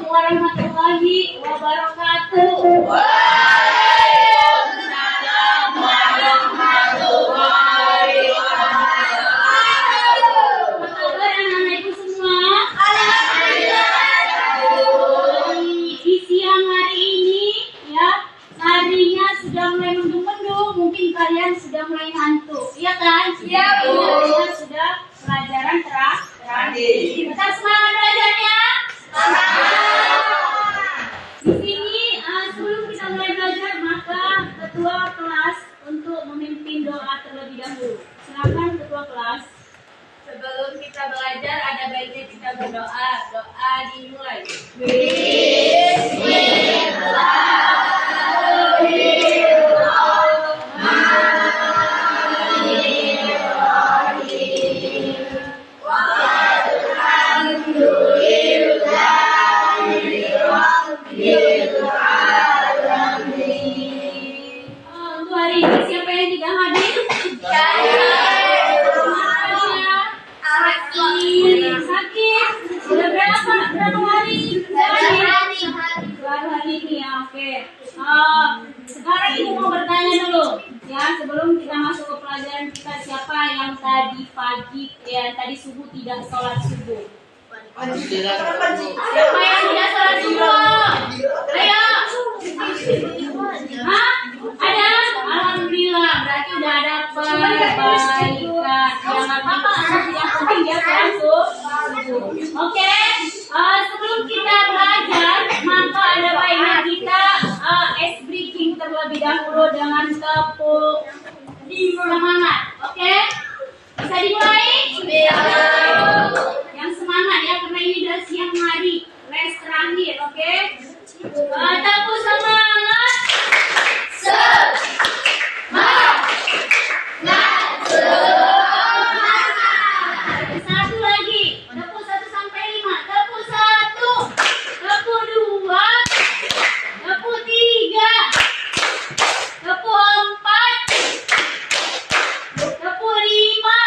warahmatullahi wabarakatuh. Waalaikumsalam warahmatullahi wabarakatuh. Apa kabar anak-anak ibu semua? Alhamdulillah. Di siang hari ini ya, harinya sudah mulai mendung-mendung, mungkin kalian sudah mulai ngantuk, iya kan? Iya, Bu. Kalian sudah pelajaran terakhir. Tetap semangat belajarnya. Di sini sebelum kita mulai belajar, maka ketua kelas untuk memimpin doa terlebih dahulu. Silakan ketua kelas. Sebelum kita belajar, ada baiknya kita berdoa. Doa dimulai. Untuk hari ini siapa yang tidak hadir? Sakit. Sudah berapa hari? Baru hari ini ya, oke. Sekarang ibu mau bertanya dulu, ya sebelum kita masuk ke pelajaran kita, siapa yang tadi pagi, ya tadi subuh tidak sholat subuh? Siapa yang tidak sholat subuh? Ayo. Hah? Ada? Alhamdulillah, berarti udah ada perbaikan. Ya nggak apa-apa, yang penting dia sholat subuh. Oke, sebelum kita belajar, maka ada baiknya kita ice breaking terlebih dahulu dengan tepuk semangat. Oke, bisa dimulai? Yang semangat ya, karena ini udah siang hari, les terakhir. Oke, tepuk semangat. Satu lagi, tepuk 1 sampai 5. Tepuk 1, tepuk 2, tepuk 3, tepuk 4, tepuk 5.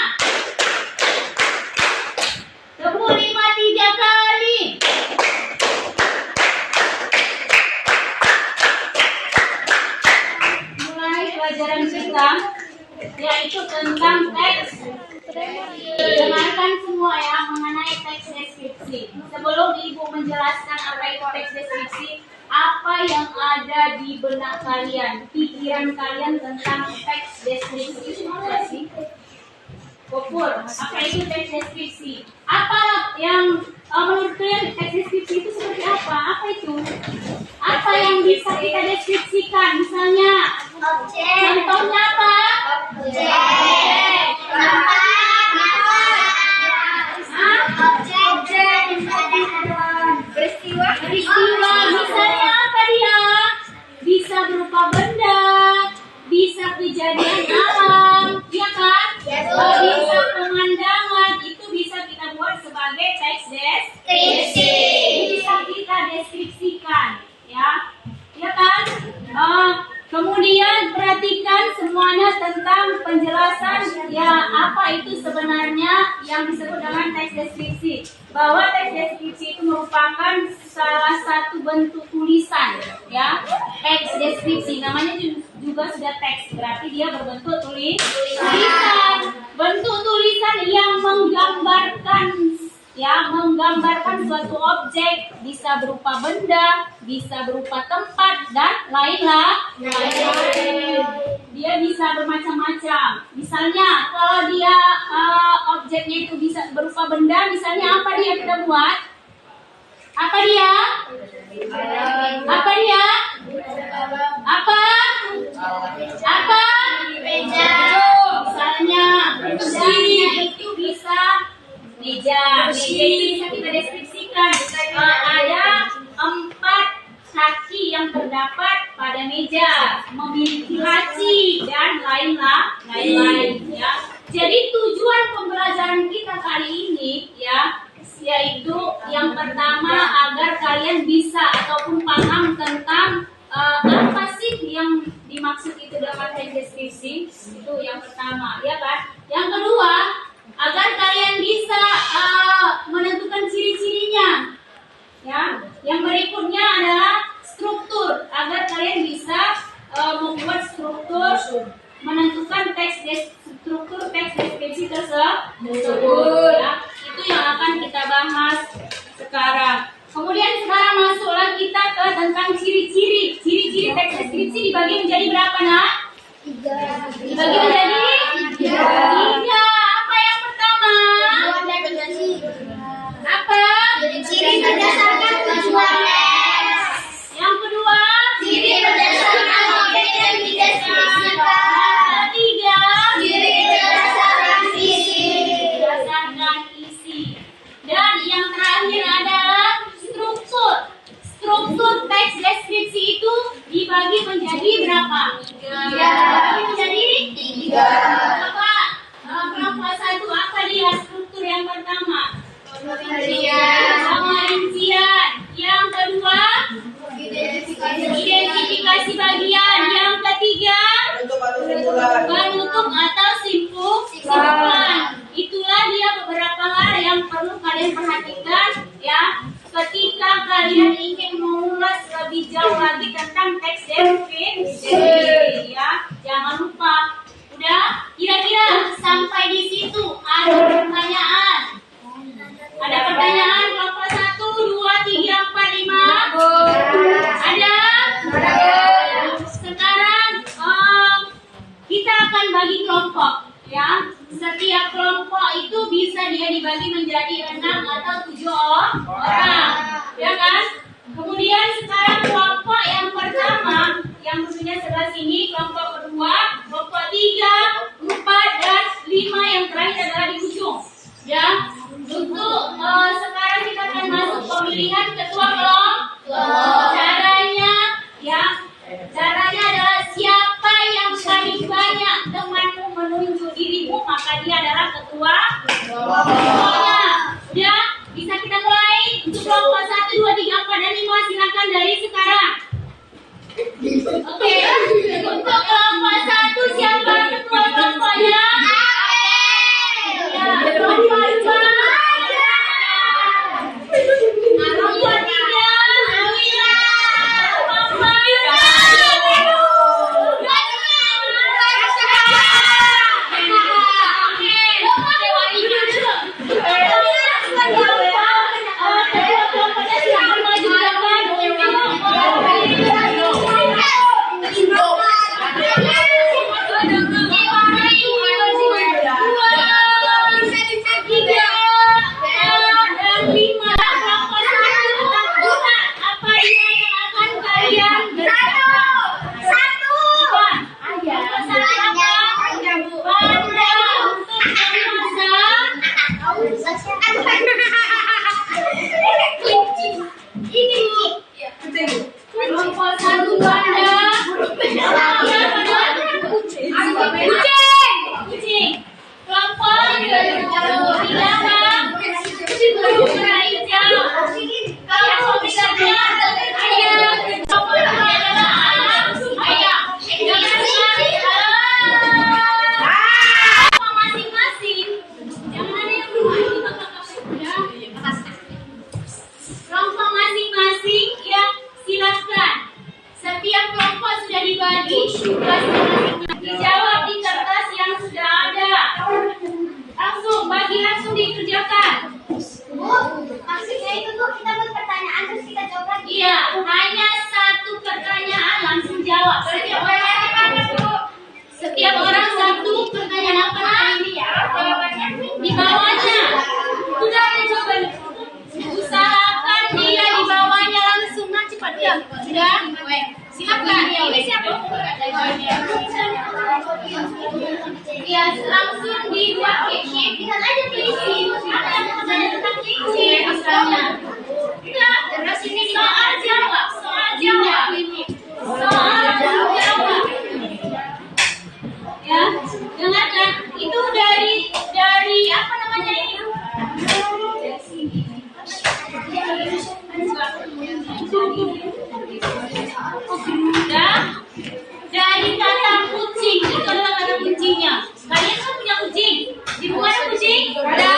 Tepuk 5 3 kali. Mulai pelajaran kita, yaitu tentang teks. Dengarkan semua ya mengenai teks deskripsi. Sebelum ibu menjelaskan apa itu teks deskripsi, apa yang ada di benak kalian, pikiran kalian tentang teks deskripsi? Apa sih? Popul, apa itu teks deskripsi? Apa yang menurut kalian teks deskripsi itu seperti apa? Apa itu? Apa yang bisa kita deskripsikan? Misalnya, contohnya apa? Peristiwa. Misalnya apa dia? Bisa berupa benda, bisa kejadian alam, ya kan? Bisa pemandangan, itu bisa kita buat sebagai teks deskripsi. Bisa kita deskripsikan, ya kan? Kemudian perhatikan semuanya tentang penjelasan ya apa itu sebenarnya yang disebut dengan teks deskripsi. Bahwa teks deskripsi itu merupakan salah satu bentuk tulisan, ya. Teks deskripsi namanya juga sudah teks, berarti dia berbentuk tulisan. Bentuk tulisan yang menggambarkan suatu objek, bisa berupa benda, bisa berupa tempat dan lain-lain. Dia bisa bermacam-macam. Misalnya kalau dia objeknya itu bisa berupa benda, misalnya apa dia kita buat? Apa dia? Meja. Misalnya itu bisa meja. Meja itu bisa kita deskripsikan. Ada 4 kaki yang terdapat pada meja, memiliki laci dan lain-lain. Ya. Jadi tujuan pembelajaran kita kali ini ya, yaitu yang pertama agar kalian bisa ataupun paham tentang apa sih yang dimaksud itu dalam teks deskripsi. Itu yang pertama, ya kan? Yang kedua, agar kalian bisa menentukan ciri-cirinya. Ya, yang menentukan struktur teks deskripsi tersebut. Ya, itu yang akan kita bahas sekarang. Kemudian sekarang masuklah kita ke tentang ciri-ciri. Ciri-ciri teks deskripsi dibagi menjadi berapa, Nak? Dibagi menjadi tiga. Apa yang pertama? Apa? Ciri berdasarkan tujuan teks. Yang kedua? Ciri berdasarkan topik yang dideskripsikan. Ketiga? Ciri berdasarkan visi. Berdasarkan isi. Dan yang terakhir adalah struktur. Struktur teks deskripsi itu dibagi menjadi berapa? Dibagi menjadi Tiga. apa? Kelompok satu apa dia struktur yang pertama? Pengertian. Pengerincian. Yang kedua, identifikasi bagian. Yang ketiga, penutup atau simpulan. Itulah dia beberapa hal yang perlu kalian perhatikan ya ketika kalian ingin mengulas lebih jauh lagi tentang teks deskripsi ya. Jangan lupa. Udah? Kira-kira sampai di situ ada pertanyaan? Ada pertanyaan kelompok 1, 2, 3, 4, 5? Ada? Sekarang kita akan bagi kelompok ya. Setiap kelompok itu bisa dia dibagi menjadi 6 atau 7 orang. Ya kan? Kemudian sekarang kelompok yang pertama yang duduknya sebelah sini, kelompok kedua, kelompok 3, 4, dan 5 yang terakhir adalah di ujung. Ya. Untuk sekarang kita akan masuk pemilihan ketua kelompok. Caranya adalah siapa yang paling banyak temanmu menunjuk dirimu maka dia adalah ketua kelompoknya. Udah, bisa kita mulai untuk kelompok 1, 2, 3, 4, dan 5 silakan dari sekarang. Oke, untuk kelompok 1 siapa ketua kelompoknya? Ya, kelompok 2. Kelompok 3. Kelompok masing-masing ya silakan. Setiap kelompok sudah dibagi tugas-tugasnya. Dijawab di kertas yang sudah ada. Langsung dikerjakan. Bu, maksudnya itu tuh kita buat pertanyaan terus kita jawab lagi. Iya, hanya satu pertanyaan langsung jawab. Setiap orang satu pertanyaan apa? Ini ya. Di bawahnya. Sudah ada jawaban. Usahakan dia di bawahnya langsung cepat dia. Sudah? Silakan. Ini siapa? Ya, langsung dibuat kece. Bisa aja diisi. Ada yang pertanyaan tentang kece misalnya. Enggak, terus ini soal jawab. Soal jawab. Ya, dengarkan. Itu dari apa namanya ini? Sudah. Dari kata kucing, itu adalah kata kuncinya. Kalian kan punya kucing? Di rumah ada kucing? Ada.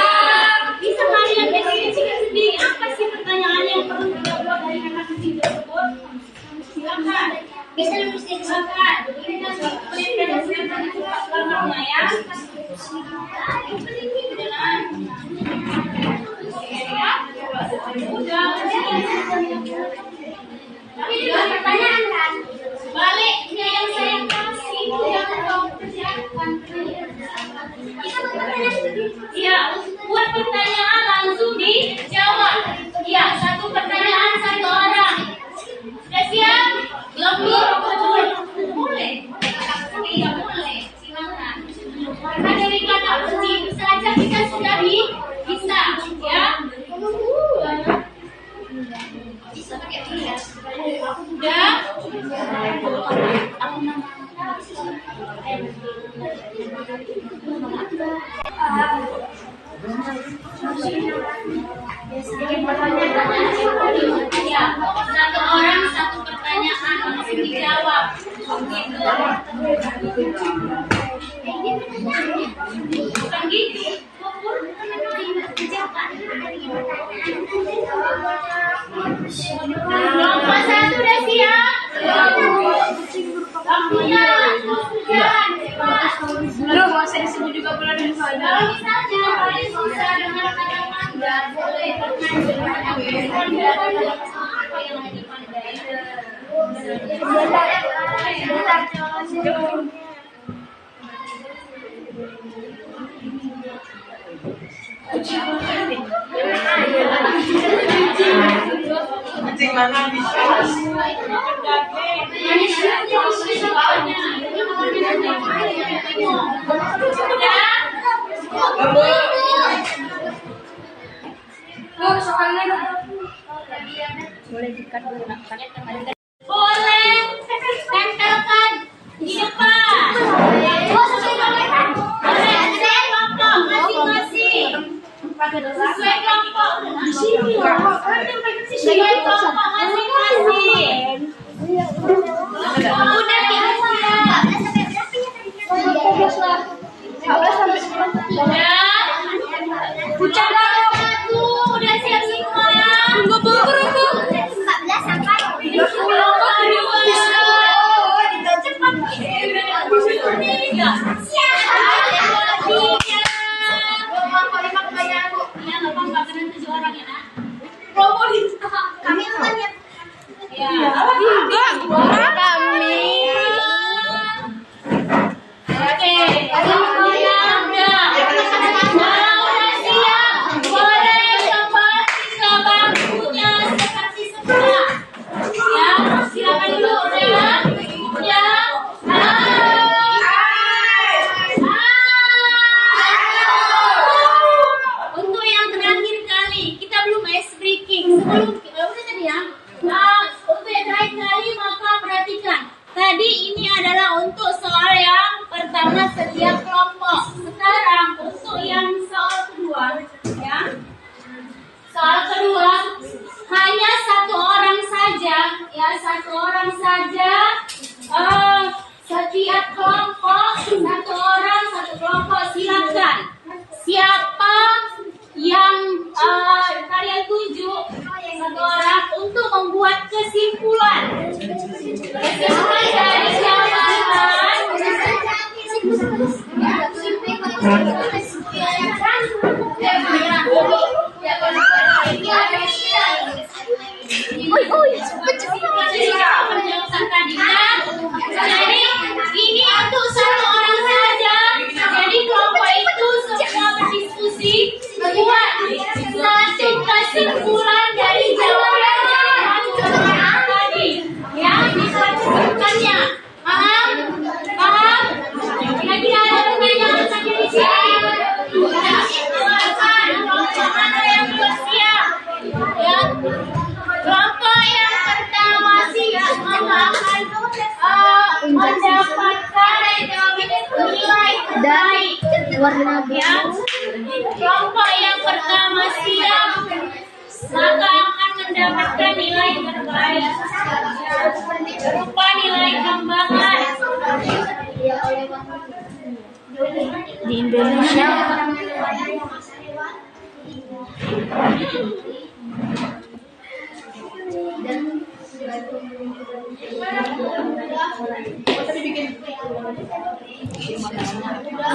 Bisa kalian deskripsikan sendiri apa sih pertanyaan yang perlu kita buat dari kata kucing tersebut? Silakan. Bisa nulis di Silakan. Ini nanti Pertanyaan kan? Baliknya yang saya kasih jangan kau kerjakan. Iya, buat pertanyaan langsung dijawab. Iya, satu pertanyaan satu orang. Sudah siap? Belum? Boleh. Iya, boleh. Silakan. Karena dari kata kunci itu saja kita sudah bisa, ya. Bisa pakai tulis. Sudah? Ya, satu orang satu pertanyaan langsung dijawab. Gitu. Bukan gitu. Kelompok satu udah siap? Waktunya hujan. Belum, mau saya disebut juga bulan di sana. Kalau misalnya kalian susah dengan kata mangga, boleh apa yang lagi pandai. Kucing mana bisa? Boleh tempelkan di depan. Boleh sesuai kelompok masing-masing. Sesuai kelompok. Sesuai kelompok masing-masing. Udah siap. Udah satu. Udah siap semua. Kelompok kedua. Untuk yang terakhir kali, kita belum ice breaking. Sebelum udah tadi ya. Untuk yang terakhir kali maka perhatikan. Tadi ini adalah untuk soal yang pertama setiap kelompok. Sekarang untuk yang soal kedua, ya. Soal kedua hanya satu orang saja, ya satu orang saja. Setiap kelompok satu orang satu kelompok, silakan. Siapa yang kalian tuju satu orang untuk membuat kesimpulan. Kesimpulan dari jawaban. Jadi ini untuk satu orang saja. Jadi kelompok itu semua berdiskusi membuat satu kesimpulan dari jawaban tadi. Ya, dibuat kesimpulannya. Paham? Paham? Kira-kira ada pertanyaan tadi di sini? Ya, silakan. Kelompok mana yang belum siap? Ya. Kelompok yang pertama siap akan mendapatkan nilai terbaik. Ya. Kelompok yang pertama siap maka akan mendapatkan nilai terbaik berupa nilai tambahan. Di Indonesia Tapi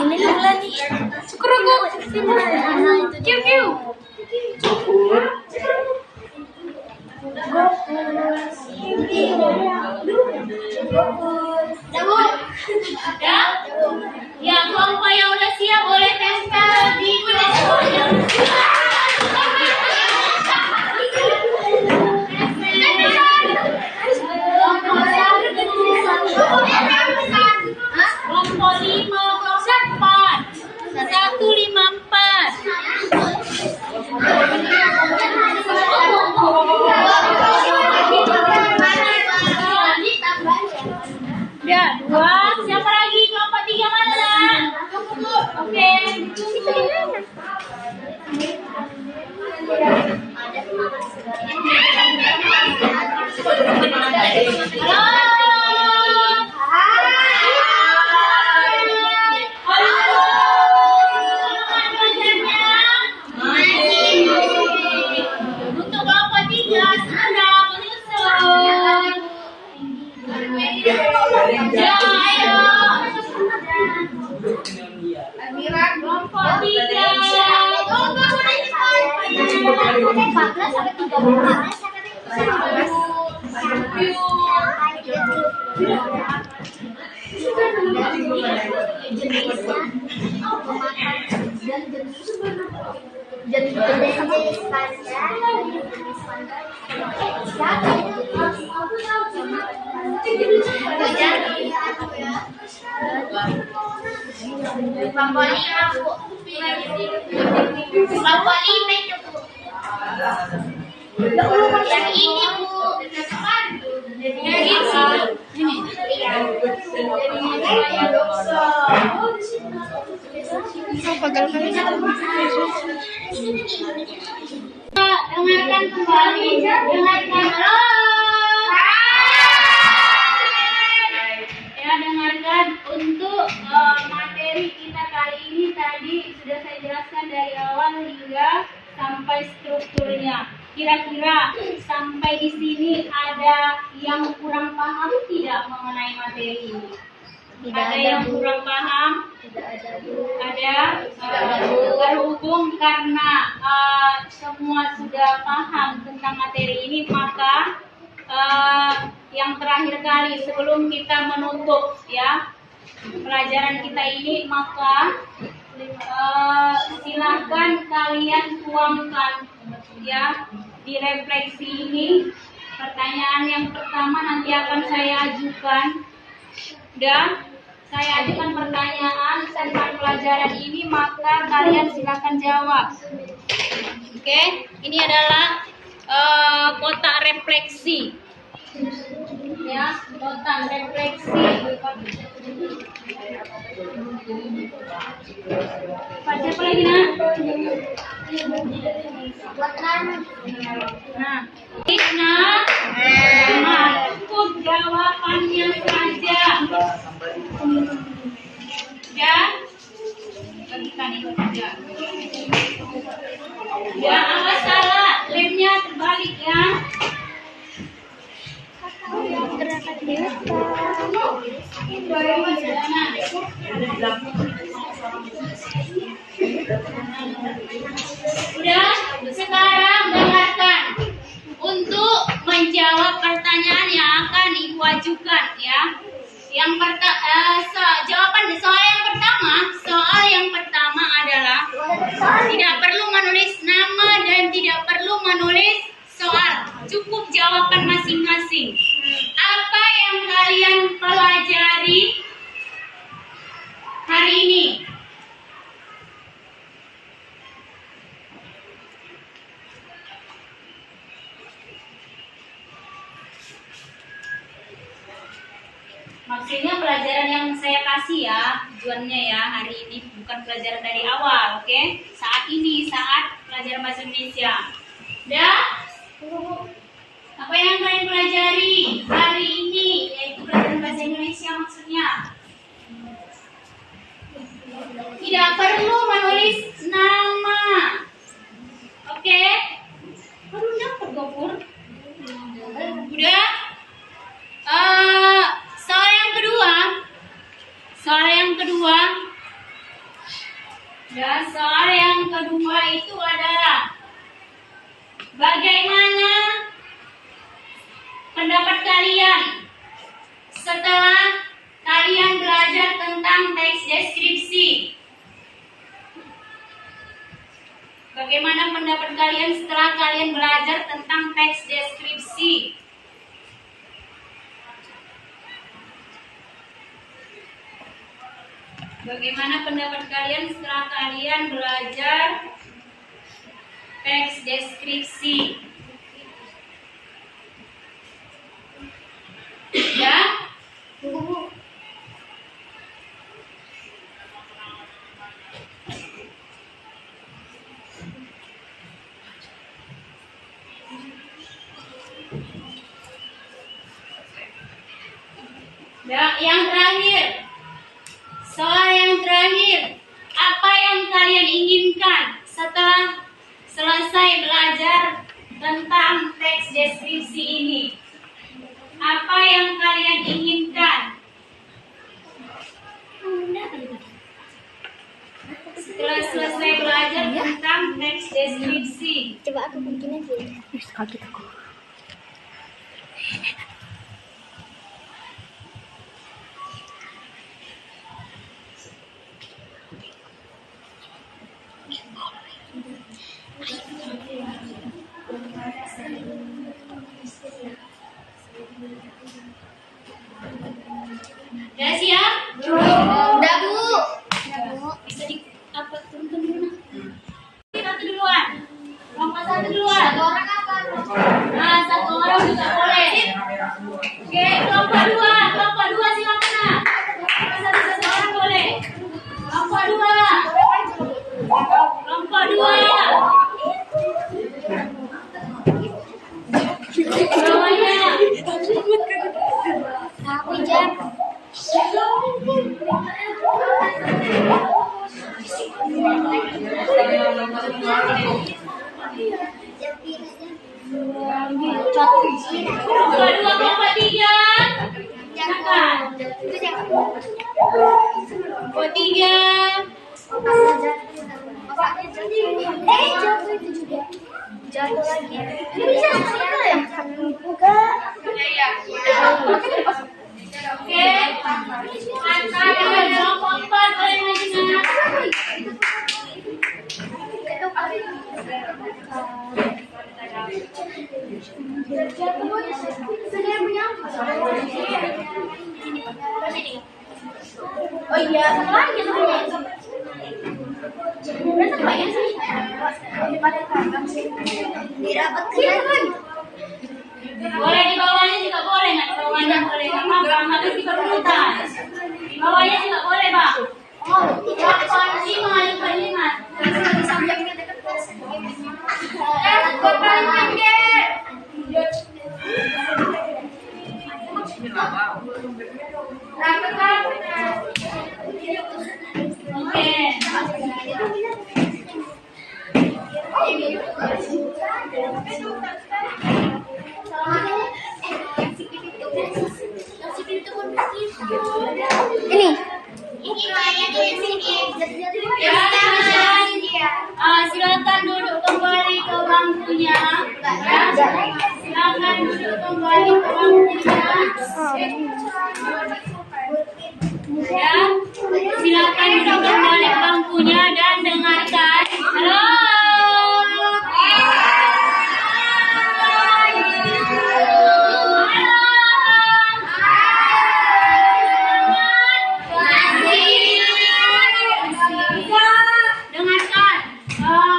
Ini lah nih. Skrugu. Kiu kiu. Cukur. Ya? Ya, kelompok yang udah siap boleh tempel di UNESCO-nya. Kelompok 504 154. Ya, 2. Siapa lagi? Kelompok 3 mana, Nak? Oke. Untuk kelompok 3 sudah menyusun. Ya, ayo. Kelompok 3. Ada 14 sampai 13. Jenis Yang ini, Bu. Yang ini. Dengarkan kembali, dengarkan. Ya, dengarkan untuk materi kita kali ini tadi sudah saya jelaskan dari awal hingga sampai strukturnya. Kira-kira sampai di sini ada yang kurang paham tidak mengenai materi ini? Ada yang kurang paham? Ada. Berhubung karena semua sudah paham tentang materi ini, maka yang terakhir kali sebelum kita menutup ya pelajaran kita ini, maka silahkan kalian tuangkan ya di refleksi ini. Pertanyaan yang pertama nanti akan saya ajukan, dan saya ajukan pertanyaan tentang pelajaran ini, maka kalian silakan jawab. Oke, ini adalah kotak refleksi ya, kotak refleksi. Pak, siapa lagi, Nak? Nah, cukup jawabannya saja. Ya, bagikan itu saja. Ya, awas salah, lemnya terbalik ya. Udah, sekarang dengarkan untuk menjawab pertanyaan yang akan Ibu ajukan ya. Yang jawaban soal yang pertama adalah tidak perlu menulis nama dan tidak perlu menulis soal, cukup jawaban masing-masing. Apa yang kalian pelajari hari ini? Maksudnya pelajaran yang saya kasih ya, tujuannya ya hari ini bukan pelajaran dari awal, oke? Saat ini, saat pelajaran bahasa Indonesia. Dan apa yang kalian pelajari hari ini, yaitu pelajaran bahasa Indonesia maksudnya. Tidak perlu menulis nama, oke? Baru dapat Gopur. Udah? Soal yang kedua, pendapat kalian setelah kalian belajar tentang teks deskripsi? Bagaimana pendapat kalian setelah kalian belajar tentang teks deskripsi? Bagaimana pendapat kalian setelah kalian belajar teks deskripsi? Ya? Ya, yang terakhir. Soal yang terakhir. Apa yang kalian inginkan setelah selesai belajar tentang teks deskripsi ini? Apa yang kalian inginkan? Setelah selesai belajar tentang teks deskripsi. Coba aku bikin aja. Udah siap? Udah, Bu. Bisa di apa turunkan dulu nah. Satu duluan. Lompat satu duluan. Satu orang apa? Nah, satu orang juga boleh. Oke, lompat dua silakan nah. Satu orang boleh. Lompat dua. Bawahnya. Aku jam. Lompat tiga. Silakan. Lompat tiga. Jatuh itu juga. Jatuh lagi. Ini bisa ya? Enggak. Oke. Ada lompat boleh maju nah. Oh iya, sama lagi sebenarnya. Berapa banyak sih? Dirapatkan lagi. Boleh di bawahnya juga boleh, nggak di bawahnya boleh, nggak apa-apa, harus diperlukan. Di bawahnya juga boleh, Bang. Oh, Lima. sampingnya dekat ke Oke. Silakan duduk kembali ke bangkunya. Silakan duduk kembali ke bangkunya. Ya, silakan duduk kembali ke bangkunya dan dengarkan. Halo.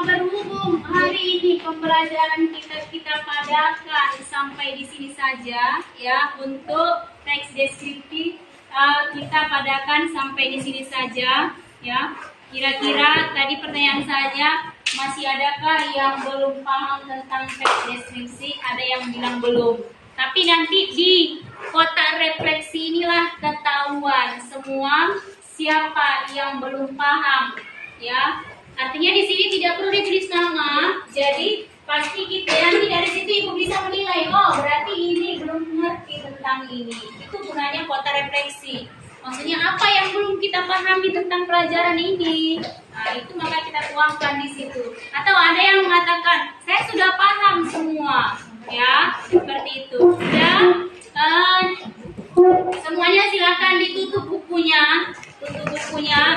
Berhubung hari ini pembelajaran kita padakan sampai di sini saja ya, untuk teks deskriptif kita padakan sampai di sini saja ya. Kira-kira tadi pertanyaan saja, masih adakah yang belum paham tentang teks deskripsi? Ada yang bilang belum. Tapi nanti di kotak refleksi inilah ketahuan semua siapa yang belum paham ya. Artinya di sini tidak perlu ditulis nama, jadi pasti kita nanti dari situ ibu bisa menilai, oh berarti ini belum mengerti tentang ini. Itu gunanya kotak refleksi. Maksudnya apa yang belum kita pahami tentang pelajaran ini? Nah itu maka kita tuangkan di situ. Atau ada yang mengatakan saya sudah paham semua, ya seperti itu. Ya. Semuanya silakan ditutup bukunya. Tutup bukunya.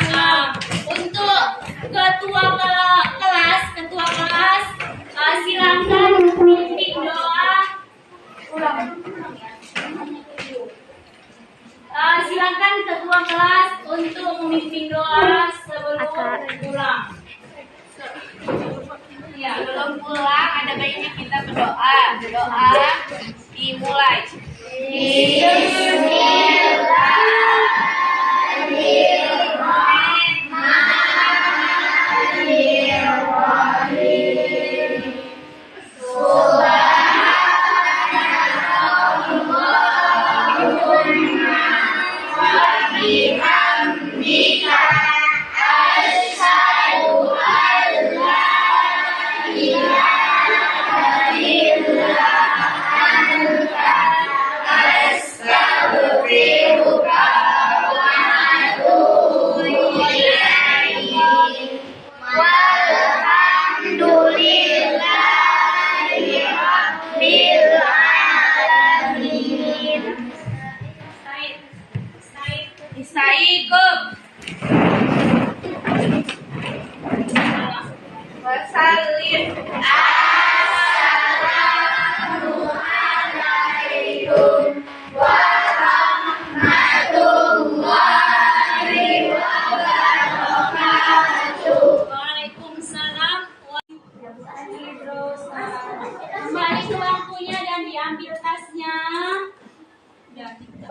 Untuk ketua kelas silakan memimpin doa. Silakan ketua kelas untuk memimpin doa sebelum pulang. Ya, belum pulang ada baiknya kita berdoa. Doa dimulai. Assalamualaikum. Wassalim. Waalaikumsalam. Kembali ke bangkunya dan diambil tasnya. Ya, kita